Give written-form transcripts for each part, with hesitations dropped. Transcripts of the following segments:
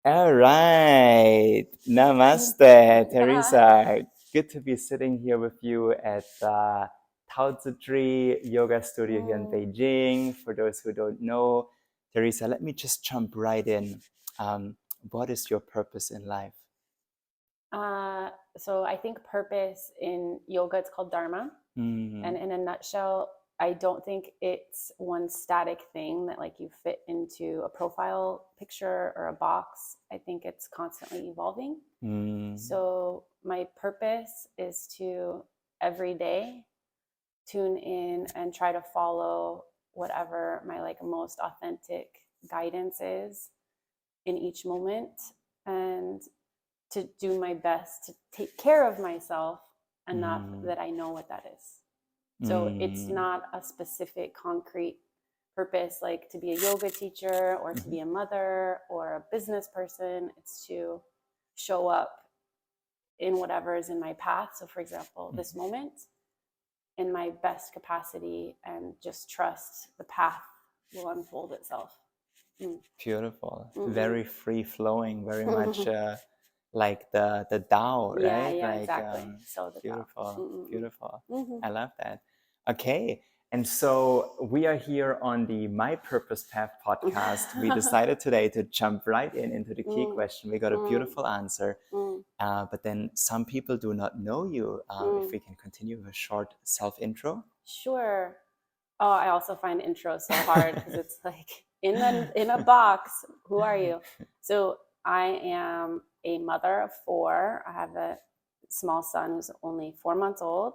All right. Namaste, Theresa. Good to be sitting here with you at Taozi Tree Yoga Studio here in Beijing. For those who don't know, Theresa, let me just jump right in. What is your purpose in life? So I think purpose in yoga, it's called Dharma. And in a nutshell, I don't think it's one static thing that like you fit into a profile picture or a box. I think it's constantly evolving. So my purpose is to every day tune in and try to follow whatever my like most authentic guidance is in each moment, and to do my best to take care of myself enough that I know what that is. So it's not a specific concrete purpose like to be a yoga teacher or to be a mother or a business person. It's to show up in whatever is in my path. So for example, this moment in my best capacity, and just trust the path will unfold itself. Beautiful. Very free flowing, very much like the Tao, right? Yeah, like, exactly. So the beautiful, beautiful. I love that. Okay. And so we are here on the My Purpose Path podcast. We decided today to jump right into the key question. We got a beautiful answer. But then some people do not know you. If we can continue with a short self-intro. Sure. Oh, I also find intro so hard because it's like in a box. Who are you? So I am a mother of 4. I have a small son who's only 4 months old.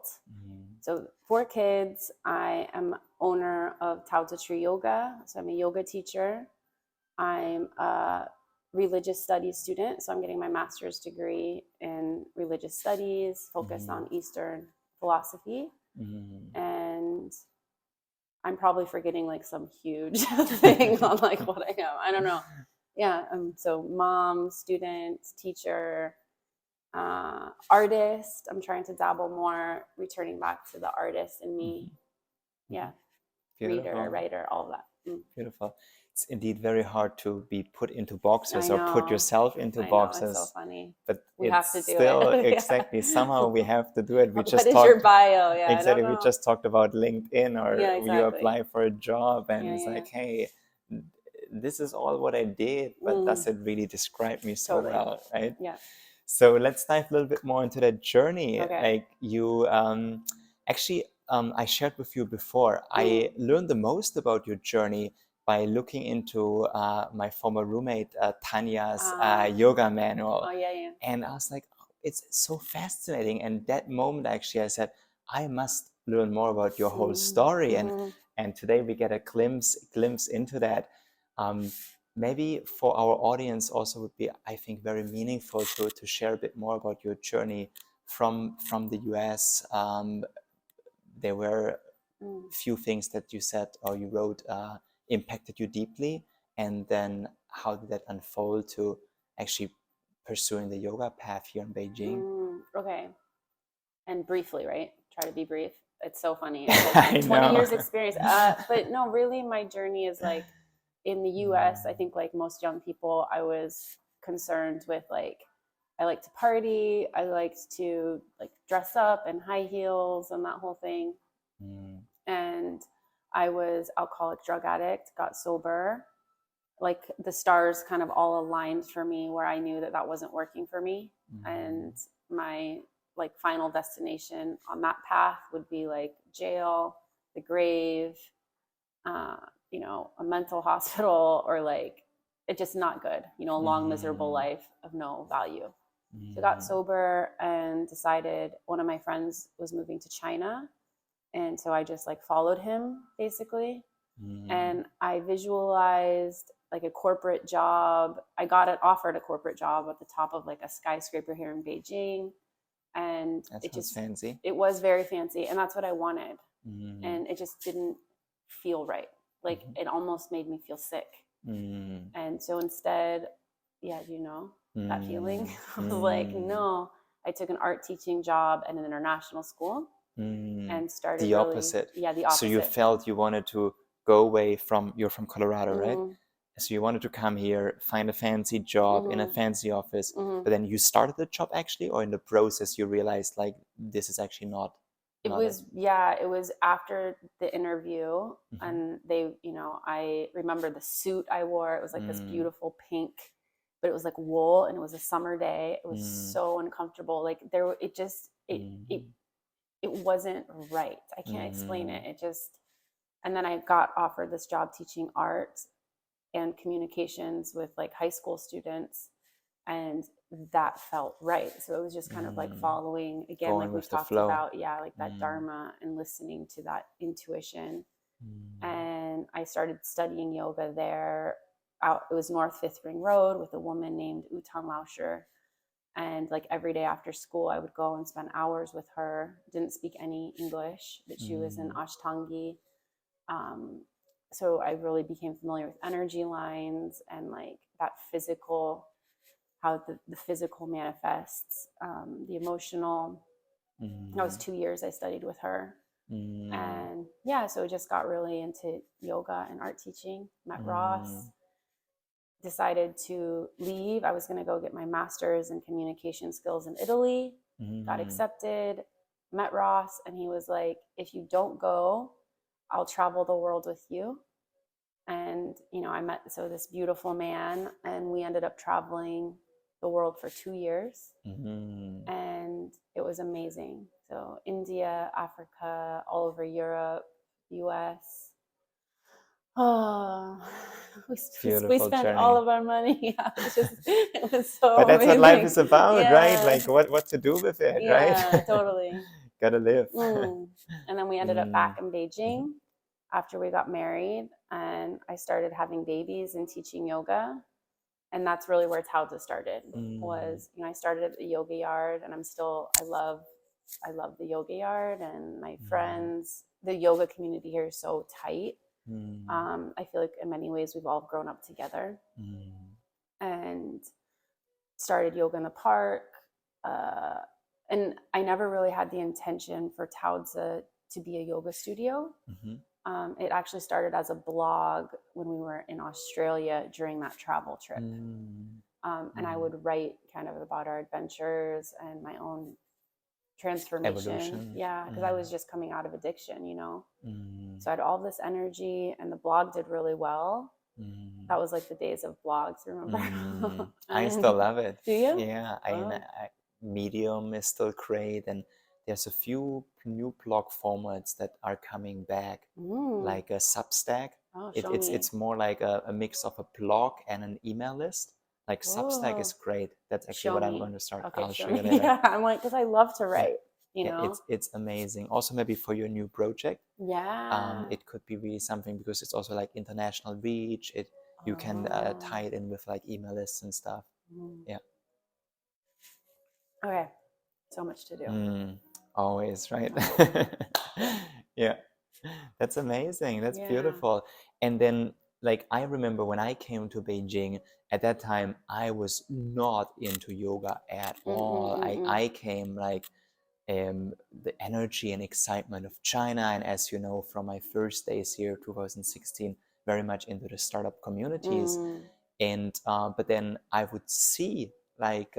So 4 kids. I am owner of Taozi Tree Yoga. So I'm a yoga teacher. I'm a religious studies student. So I'm getting my master's degree in religious studies, focused on Eastern philosophy. And I'm probably forgetting like some huge thing on like what I am. I don't know. Yeah. So mom, student, teacher, artist. I'm trying to dabble more, returning back to the artist in me. Yeah. Beautiful. Reader, writer, all of that. Beautiful. It's indeed very hard to be put into boxes or put yourself into boxes. It's so funny. But we have to do still, it. Exactly. Somehow we have to do it. We just what is your bio? Yeah, exactly. We just talked about LinkedIn, or you apply for a job, and it's like, hey, this is all what I did, but does it really describe me so well, right? Yeah. So let's dive a little bit more into that journey. Okay. Like you, actually, I shared with you before, I learned the most about your journey by looking into my former roommate Tanya's yoga manual. And I was like, oh, it's so fascinating. And that moment, actually, I said, I must learn more about your whole story. And today we get a glimpse into that. Maybe for our audience also would be, I think, very meaningful to share a bit more about your journey from the US. There were few things that you said or you wrote impacted you deeply, and then how did that unfold to actually pursuing the yoga path here in Beijing? Okay. And briefly, right? Try to be brief. It's so funny. It's like 20 years experience. But no, really my journey is like in the US, I think like most young people, I was concerned with like, I like to party. I liked to like dress up in high heels and that whole thing. And I was alcoholic, drug addict, got sober. Like the stars kind of all aligned for me where I knew that wasn't working for me. And my like final destination on that path would be like jail, the grave, a mental hospital, or like it's just not good, a long miserable life of no value. So I got sober and decided one of my friends was moving to China. And so I just like followed him basically. And I visualized like a corporate job. I got offered a corporate job at the top of like a skyscraper here in Beijing. And it just fancy. It was very fancy. And that's what I wanted. And it just didn't feel right. Like it almost made me feel sick. And so instead, that feeling? I was like, no. I took an art teaching job at an international school and started the opposite. The opposite. So you felt you wanted to go away from, you're from Colorado, right? So you wanted to come here, find a fancy job in a fancy office, but then you started the job actually, or in the process you realized like this is actually not It not was, yeah, it was after the interview, it. and they, I remember the suit I wore. It was like this beautiful pink, but it was like wool, and it was a summer day. It was so uncomfortable. Like it wasn't right. I can't explain it. It just, and then I got offered this job teaching art and communications with like high school students, and that felt right. So it was just kind of like following, again, Going like we with the talked flow. about, like that dharma and listening to that intuition. And I started studying yoga there. It was North Fifth Ring Road with a woman named Utan Lauscher. And like every day after school, I would go and spend hours with her. Didn't speak any English, but she was an Ashtangi. So I really became familiar with energy lines and like that physical, how the physical manifests, the emotional. That was 2 years I studied with her. And yeah, so I just got really into yoga and art teaching. Met Ross, decided to leave. I was going to go get my master's in communication skills in Italy, got accepted, met Ross, and he was like, if you don't go, I'll travel the world with you. And, I met this beautiful man, and we ended up traveling the world for 2 years. And it was amazing. So India, Africa, all over Europe, US. Oh, we spent journey. all of our money. Yeah, it was so But that's amazing. what life is about, right? Yeah. Like what to do with it, Yeah, right? totally. Gotta live. And then we ended up back in Beijing after we got married, and I started having babies and teaching yoga. And that's really where Taozi started. Was, I started at the yoga yard, and I love the yoga yard, and my friends. The yoga community here is so tight. I feel like in many ways we've all grown up together. And started yoga in the park. And I never really had the intention for Taozi to be a yoga studio. It actually started as a blog when we were in Australia during that travel trip. And I would write kind of about our adventures and my own transformation. Evolution. Yeah, because I was just coming out of addiction, So I had all this energy, and the blog did really well. That was like the days of blogs, remember? I still love it. Do you? Yeah, Medium is still great, and there's a few new blog formats that are coming back, like a Substack. It's more like a mix of a blog and an email list. Like Substack is great. That's actually what I'm going to start. Okay, I'll show you later. Yeah, I'm like, because I love to write. It's amazing. Also, maybe for your new project. Yeah. It could be really something, because it's also like international reach. You can tie it in with like email lists and stuff. Yeah. Okay. So much to do. Always, right? Yeah. That's amazing. That's beautiful. And then, like, I remember when I came to Beijing, at that time, I was not into yoga at all. I came like the energy and excitement of China. And as you know, from my first days here, 2016, very much into the startup communities. And but then I would see like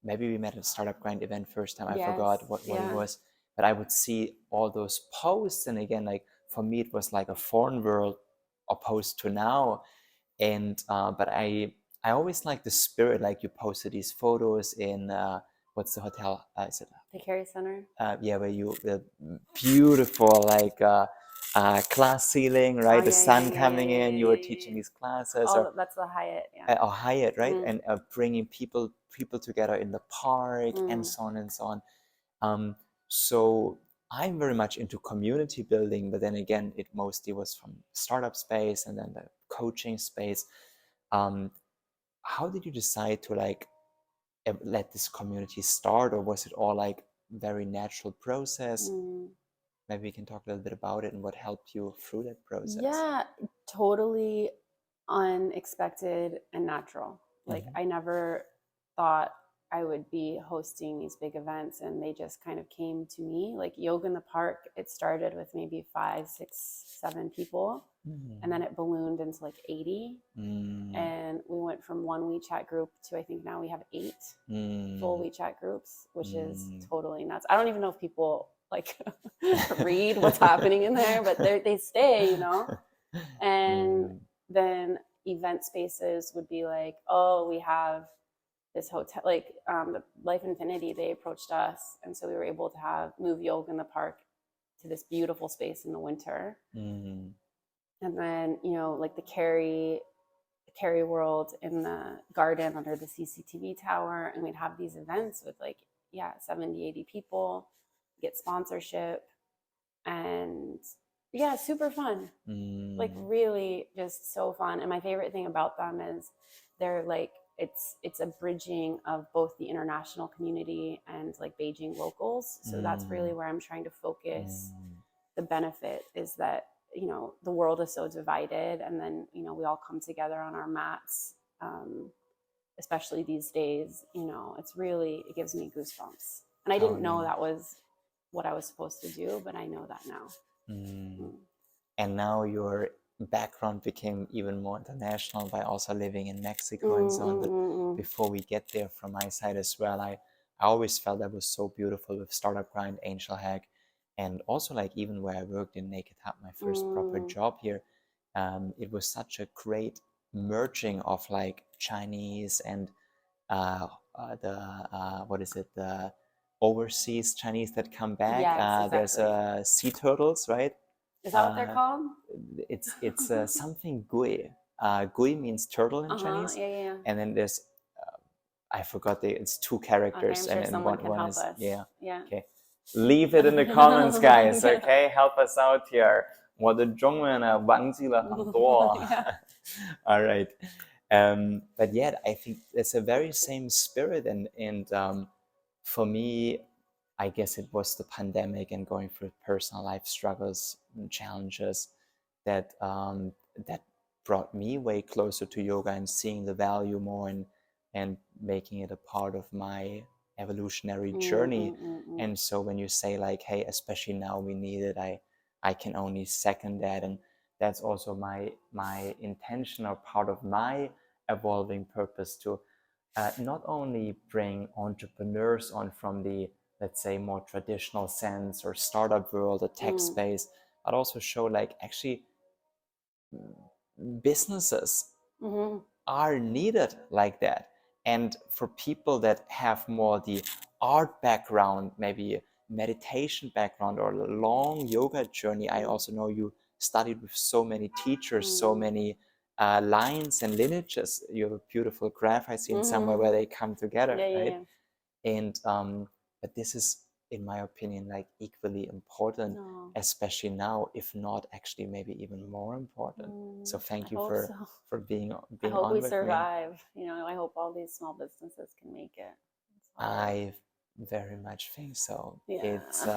maybe we met at a startup grind event first time. I forgot what it was, but I would see all those posts, and again, like for me, it was like a foreign world opposed to now. And but I always like the spirit. Like you posted these photos in what's the hotel? Is it the Carey Center? Yeah, where the beautiful like class ceiling, right? The sun coming in. You were teaching these classes. Oh, that's the Hyatt. Yeah. Or Hyatt, right? And bringing people together in the park and so on and so on. So I'm very much into community building, but then again, it mostly was from startup space and then the coaching space. How did you decide to like let this community start, or was it all like very natural process? Maybe we can talk a little bit about it and what helped you through that process. Yeah, totally unexpected and natural. Like I never thought I would be hosting these big events, and they just kind of came to me. Like yoga in the park, it started with maybe 5, 6, 7 people. And then it ballooned into like 80. And we went from one WeChat group to, I think now we have 8 full WeChat groups, which is totally nuts. I don't even know if people like read what's happening in there, but they stay, you know. And then event spaces would be like, oh, we have this hotel, like the Life Infinity, they approached us, and so we were able to move yoga in the park to this beautiful space in the winter. And then, you know, like the Carry World in the garden under the CCTV tower, and we'd have these events with like 70, 80 people, get sponsorship, and super fun. Like really just so fun. And my favorite thing about them is they're like, it's a bridging of both the international community and like Beijing locals. So that's really where I'm trying to focus. The benefit is that, you know, the world is so divided, and then, you know, we all come together on our mats, especially these days. You know, it gives me goosebumps. And I didn't know that was what I was supposed to do, but I know that now. And now your background became even more international by also living in Mexico and so on. But before we get there, from my side as well, I always felt that was so beautiful with Startup Grind, Angel Hack, and also like even where I worked in Naked Hub, my first proper job here. It was such a great merging of like Chinese and the overseas Chinese that come back. Yes, exactly. There's sea turtles, right? Is that what they're called? It's something gui. Gui means turtle in Chinese. Yeah. And then there's I forgot it's 2 characters, okay, I'm sure and one is us. yeah. Yeah. Okay. Leave it in the comments, guys. Okay, help us out here. 我的中文呢忘记了很多。All right. But yeah, I think it's a very same spirit, and for me, I guess it was the pandemic and going through personal life struggles and challenges that that brought me way closer to yoga and seeing the value more, and making it a part of my evolutionary journey. And so when you say like, hey, especially now we need it, I can only second that. And that's also my intention, or part of my evolving purpose, to not only bring entrepreneurs on from the, let's say, more traditional sense or startup world or tech space, but also show like actually businesses are needed like that. And for people that have more the art background, maybe meditation background, or a long yoga journey, I also know you studied with so many teachers, so many lines and lineages. You have a beautiful graph I see in somewhere where they come together, right? And but this is, in my opinion, like equally important, especially now, if not actually maybe even more important. So thank you for being on with me. I hope we survive. You know, I hope all these small businesses can make it. I very much think so. It's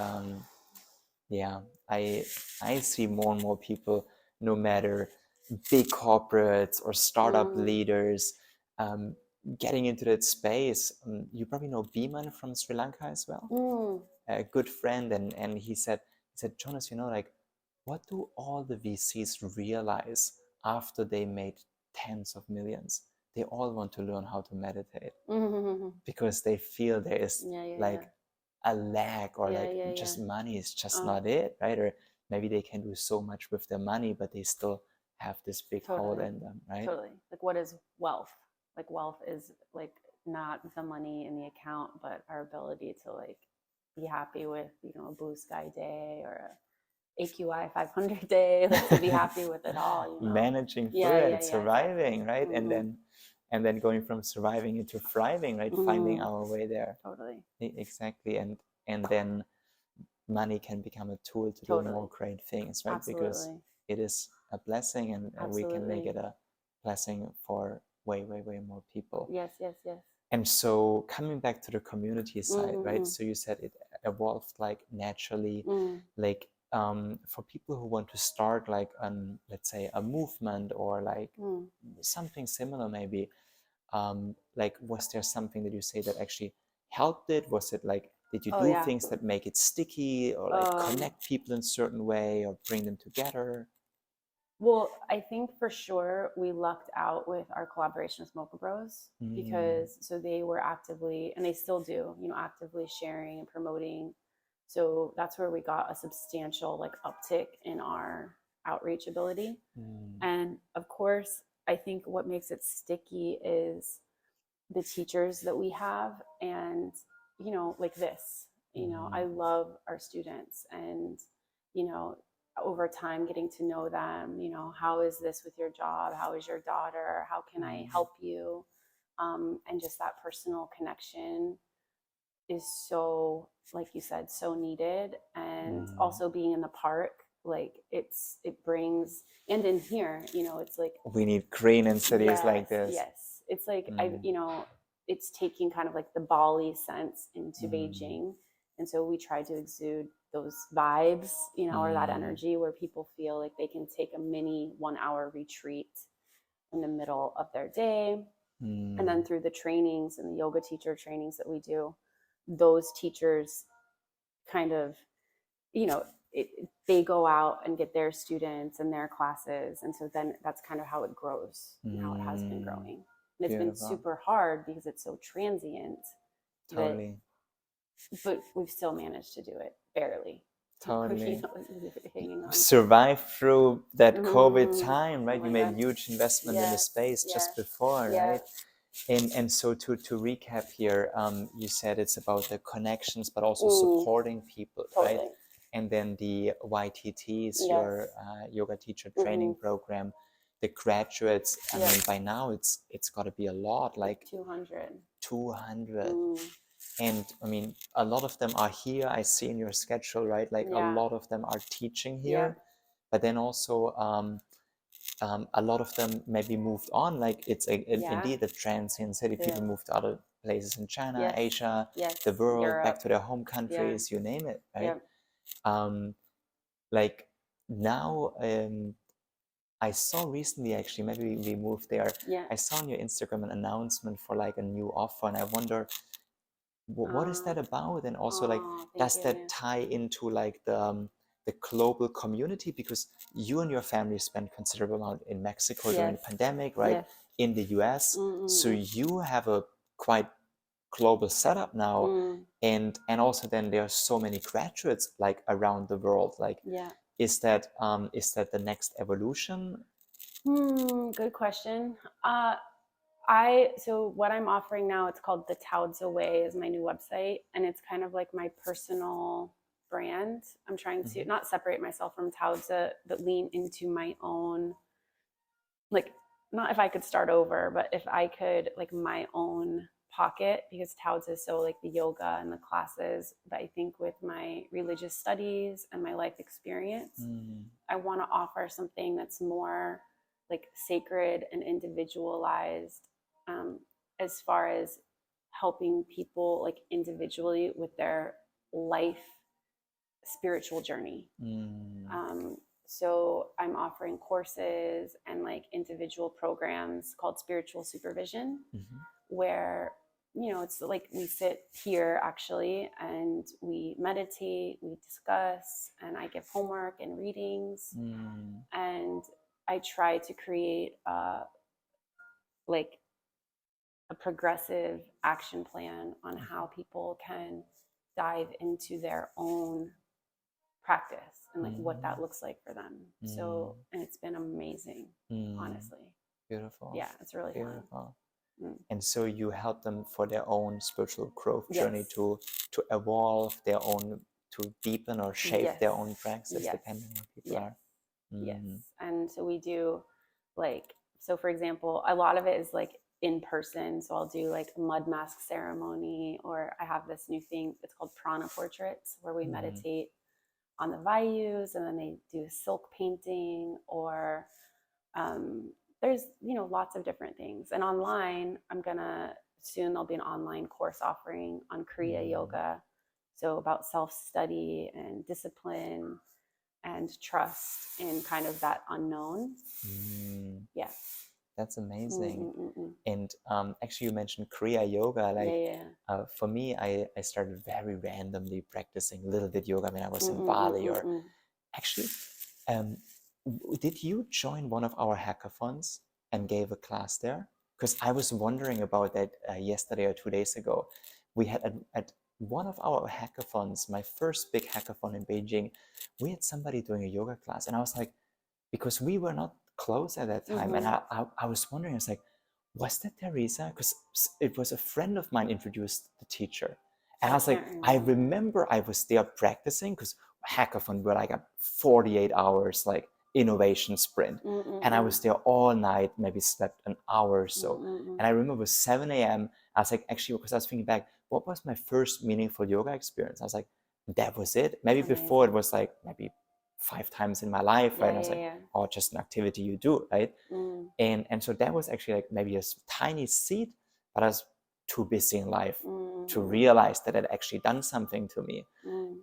I see more and more people, no matter big corporates or startup leaders, getting into that space. You probably know Biman from Sri Lanka as well, a good friend, and he said, Jonas, you know, like, what do all the VCs realize after they made tens of millions? They all want to learn how to meditate because they feel there is a lack, or just money is just not it, right? Or maybe they can do so much with their money, but they still have this big hole in them, right? Totally. Like, what is wealth? Like, wealth is like not the money in the account, but our ability to like be happy with, you know, a blue sky day or a AQI 500 day, like to be happy with it all, you know? Managing through it, surviving, exactly. Right? And then going from surviving into thriving, right? Finding our way there. Totally. Exactly. And then money can become a tool to do more great things, right? Absolutely. Because it is a blessing, and we can make it a blessing for way more people. Yes. And so coming back to the community side, right? So you said it evolved like naturally, like for people who want to start like let's say a movement, or like something similar maybe, like was there something that you say that actually helped it? Was it like, did you do things that make it sticky, or like connect people in a certain way, or bring them together? Well, I think for sure we lucked out with our collaboration with Mocha Bros because so they were actively, and they still do, actively sharing and promoting. So that's where we got a substantial like uptick in our outreach ability. And of course, I think what makes it sticky is the teachers that we have, and like this, I love our students, and over time getting to know them, how is this with your job, how is your daughter, how can I help you, and just that personal connection is so, like you said, so needed. And also being in the park, like it brings, and in here, it's like we need green in cities like this. Yes, it's like it's taking kind of like the Bali sense into Beijing, and so we try to exude those vibes, or that energy where people feel like they can take a mini 1 hour retreat in the middle of their day. And then through the trainings and the yoga teacher trainings that we do, those teachers kind of, they go out and get their students and their classes. And so then that's kind of how it grows and how it has been growing. And it's been super hard because it's so transient. Totally. But we've still managed to do it, barely. Totally. Hanging on. Survive through that COVID time, right? You made huge investment in the space just before, right? And so to recap here, you said it's about the connections, but also supporting people, right? And then the YTTs, your yoga teacher training program, the graduates. I mean, by now it's got to be a lot, like 200. And I mean, a lot of them are here. I see in your schedule, right? Like a lot of them are teaching here, but then also a lot of them maybe moved on. Like it's indeed a transient city. People moved to other places in China, Asia, the world, Europe, back to their home countries, you name it, right? Like now, I saw recently, actually, maybe we moved there. I saw on your Instagram an announcement for like a new offer, and I wonder, what is that about? And also, like, does that tie into like the global community? Because you and your family spent considerable amount in Mexico during the pandemic, right? In the US, so you have a quite global setup now, and also then there are so many graduates like around the world. Like, is that the next evolution? Good question. So what I'm offering now, it's called the Taozi Way, is my new website, and it's kind of like my personal brand. I'm trying to not separate myself from Taozi, but lean into my own, like, not if I could start over, but if I could, like, my own pocket, because Taozi is so like the yoga and the classes, but I think with my religious studies and my life experience, I want to offer something that's more like sacred and individualized, as far as helping people like individually with their life spiritual journey. So I'm offering courses and like individual programs called spiritual supervision, where it's like we sit here actually and we meditate, we discuss, and I give homework and readings, and I try to create like a progressive action plan on how people can dive into their own practice and like what that looks like for them. So, and it's been amazing, honestly. Beautiful. Yeah, it's really beautiful. And so you help them for their own spiritual growth journey to evolve their own, to deepen or shape their own practice, depending on what people are. Yes. And so we do like, so for example, a lot of it is like in person. So I'll do like a mud mask ceremony, or I have this new thing, it's called prana portraits, where we meditate on the vayus, and then they do silk painting, or there's lots of different things. And online, soon there'll be an online course offering on Kriya Yoga, so about self-study and discipline and trust in kind of that unknown. That's amazing. And actually you mentioned Kriya Yoga. Like for me, I started very randomly practicing a little bit yoga when I was in Bali, or actually did you join one of our hackathons and gave a class there? Because I was wondering about that yesterday or 2 days ago. We had at one of our hackathons, my first big hackathon in Beijing, we had somebody doing a yoga class. And I was like, because we were not close at that time. And I was wondering, I was like, was that Theresa? Because it was a friend of mine introduced the teacher. And I was like, I remember I was there practicing, because hackathon were like a 48 hours, like innovation sprint. And I was there all night, maybe slept an hour or so. And I remember it was 7 a.m. I was like, actually, because I was thinking back, what was my first meaningful yoga experience? I was like, that was it. Maybe before it was like maybe 5 times in my life, right? And I was like, oh, just an activity you do, right? And so that was actually like maybe a tiny seed, but I was too busy in life to realize that it actually done something to me.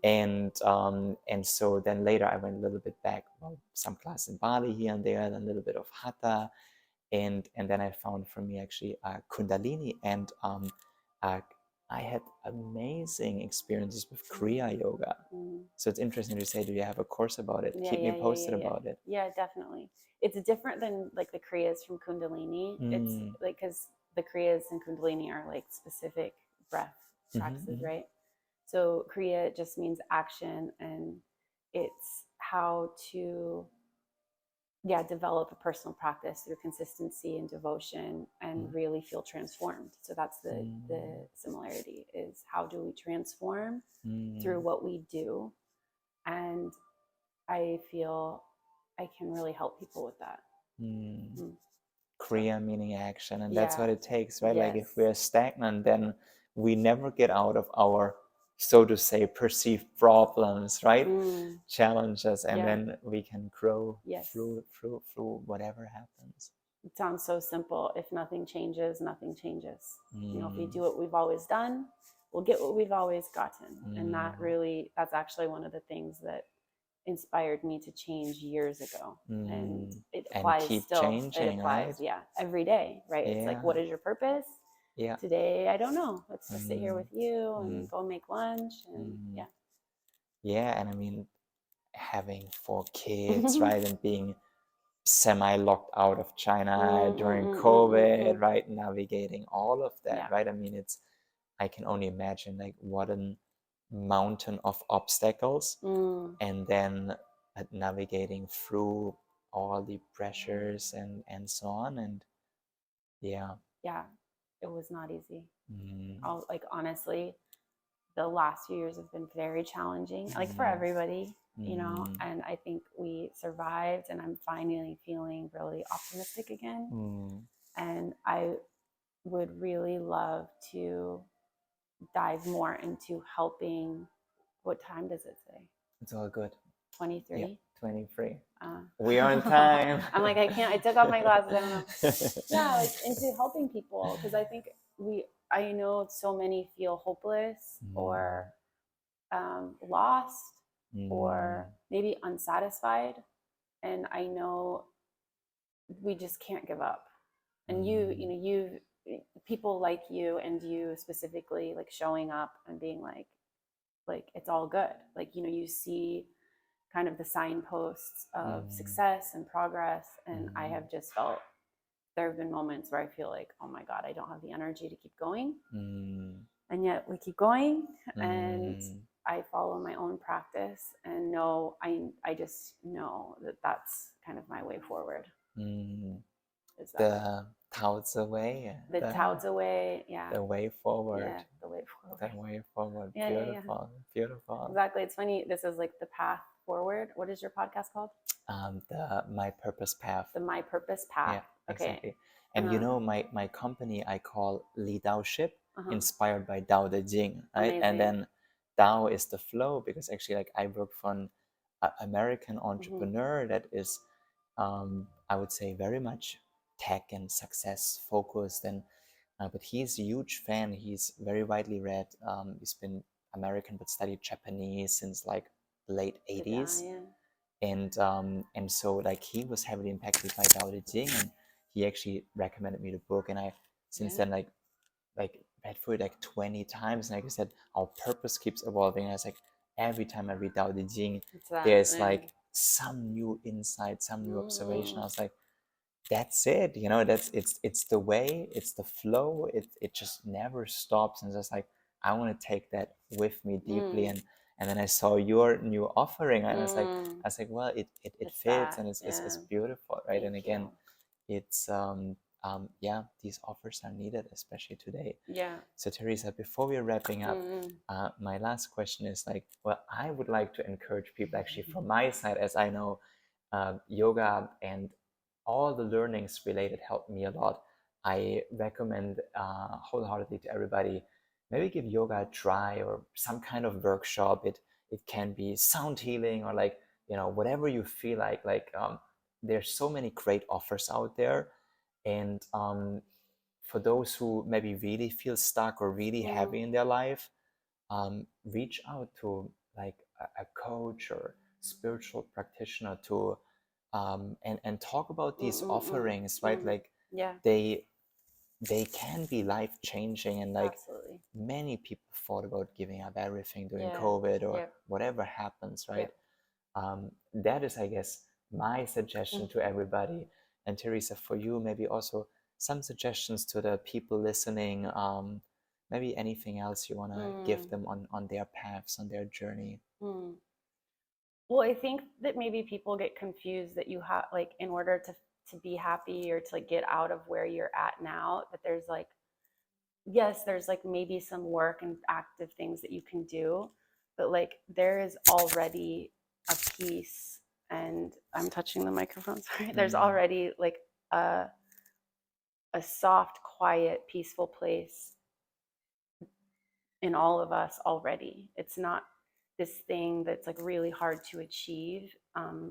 And so then later I went a little bit back, well, some class in Bali here and there, and a little bit of Hatha, and then I found for me actually Kundalini, and I had amazing experiences with Kriya Yoga. So it's interesting to say, do you have a course about it? Keep me posted about it. Yeah, definitely. It's different than like the Kriyas from Kundalini. It's like, because the Kriyas and Kundalini are like specific breath practices, right? So Kriya just means action, and it's how to develop a personal practice through consistency and devotion and really feel transformed. So that's the similarity, is how do we transform through what we do. And I feel I can really help people with that. Kriya meaning action, and that's what it takes, right? Like if we're stagnant, then we never get out of our, so to say, perceived problems, right? Challenges, and then we can grow through whatever happens. It sounds so simple. If nothing changes, nothing changes. You know, if we do what we've always done, we'll get what we've always gotten. And that's actually one of the things that inspired me to change years ago. And it applies and keep still. Changing, it applies, right? every day, right? It's like, what is your purpose? Today, I don't know. Let's just sit here with you and go make lunch. And and I mean, having 4 kids, right? And being semi-locked out of China during COVID, right? Navigating all of that, right? I mean, I can only imagine like what a mountain of obstacles, and then navigating through all the pressures and so on. And it was not easy. Like, honestly, the last few years have been very challenging, like for everybody, you know, and I think we survived, and I'm finally feeling really optimistic again. And I would really love to dive more into helping. What time does it say? It's all good. 23? Yeah, 23. We are on time. I'm like, I can't, I took off my glasses, I don't know. Like into helping people, because I think I know so many feel hopeless or lost or maybe unsatisfied. And I know we just can't give up. And you people like you, and you specifically, like showing up and being like it's all good. Like, you see kind of the signposts of success and progress. And I have just felt, there have been moments where I feel like, oh my God, I don't have the energy to keep going. And yet we keep going, and I follow my own practice, and know, I just know that that's kind of my way forward. Is that the Taozi way? The Taozi way, The way forward. Yeah, the way forward. The way forward. Yeah, Beautiful. Beautiful. Exactly. It's funny. This is like the path forward. What is your podcast called? The My Purpose Path. The My Purpose Path. Yeah, exactly. And you know, my company I call Li Daoship, inspired by Tao Te Ching, right? Amazing. And then Tao is the flow, because actually, like, I work for an American entrepreneur that is, I would say, very much tech and success focused, and but he's a huge fan. He's very widely read. He's been American but studied Japanese since like late 80s. And so like he was heavily impacted by Tao Te Ching, and he actually recommended me the book, and I since then like read through it like 20 times. And like I said, our purpose keeps evolving. And it's like every time I read Tao Te Ching, there's like some new insight, some new observation. I was like, that's it, you know, it's the way, it's the flow, it just never stops. And just like, I want to take that with me deeply. And then I saw your new offering, and I was like, well, it It's fits, that, and it's yeah. beautiful, right? Thank And again, you. it's yeah, these offers are needed, especially today. Yeah. So Theresa, before we're wrapping up, my last question is like, well, I would like to encourage people, actually, from my side, as I know yoga and all the learnings related helped me a lot. I recommend wholeheartedly to everybody, maybe give yoga a try, or some kind of workshop. It can be sound healing, or like, you know, whatever you feel like. There's so many great offers out there. And for those who maybe really feel stuck or really heavy in their life, reach out to like a coach or spiritual practitioner to and talk about these offerings, right? Like, Yeah. they can be life changing. And like, Absolutely. many people thought about giving up everything during Yeah. COVID or Yep. whatever happens, right? Yep. That is, I guess, my suggestion to everybody. And Theresa, for you, maybe also some suggestions to the people listening. Maybe anything else you want to give them on their paths, on their journey. Well, I think that maybe people get confused that you have, like, in order to be happy or to like get out of where you're at now, that there's like, yes, there's like maybe some work and active things that you can do, but like there is already a peace. And I'm touching the microphone, sorry. There's already like a soft, quiet, peaceful place in all of us already. It's not this thing that's like really hard to achieve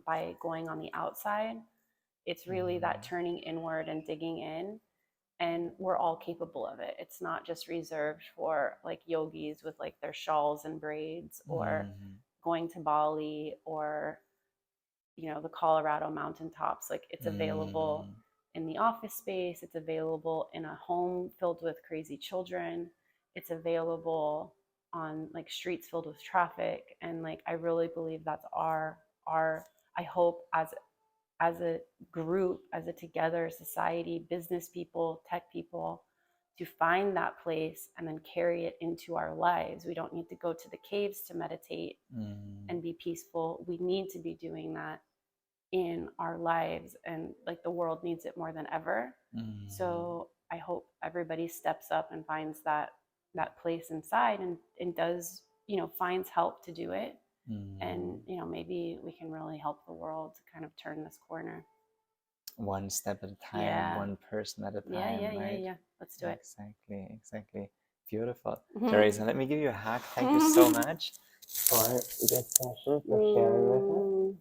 by going on the outside. It's really that turning inward and digging in, and we're all capable of it. It's not just reserved for like yogis with like their shawls and braids, or going to Bali, or, you know, the Colorado mountaintops. Like, it's available in the office space, it's available in a home filled with crazy children, it's available on like streets filled with traffic. And like, I really believe that's our I hope, as a group, as a together society, business people, tech people, to find that place and then carry it into our lives. We don't need to go to the caves to meditate and be peaceful. We need to be doing that in our lives, and like the world needs it more than ever. So I hope everybody steps up and finds that place inside, and does, you know, finds help to do it. And, you know, maybe we can really help the world to kind of turn this corner. One step at a time, one person at a time, right? Yeah. Let's do it. Exactly. Beautiful. Theresa, let me give you a hug. Thank you so much for this session, for sharing with us.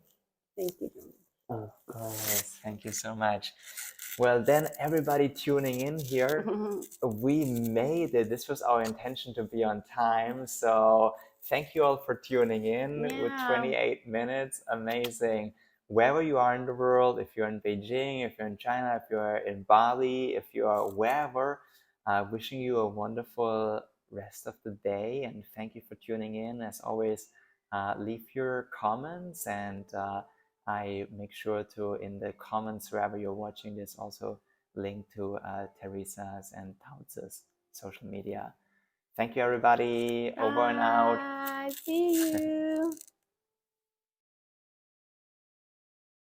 Thank you, John. Of course. Thank you so much. Well, then, everybody tuning in here, we made it. This was our intention to be on time. So thank you all for tuning in with 28 minutes. Amazing. Wherever you are in the world, if you're in Beijing, if you're in China, if you're in Bali, if you are wherever, wishing you a wonderful rest of the day. And thank you for tuning in. As always, leave your comments, and I make sure to, in the comments wherever you're watching this, also link to Theresa's and Taozi's social media. Thank you, everybody. Over and out. See you.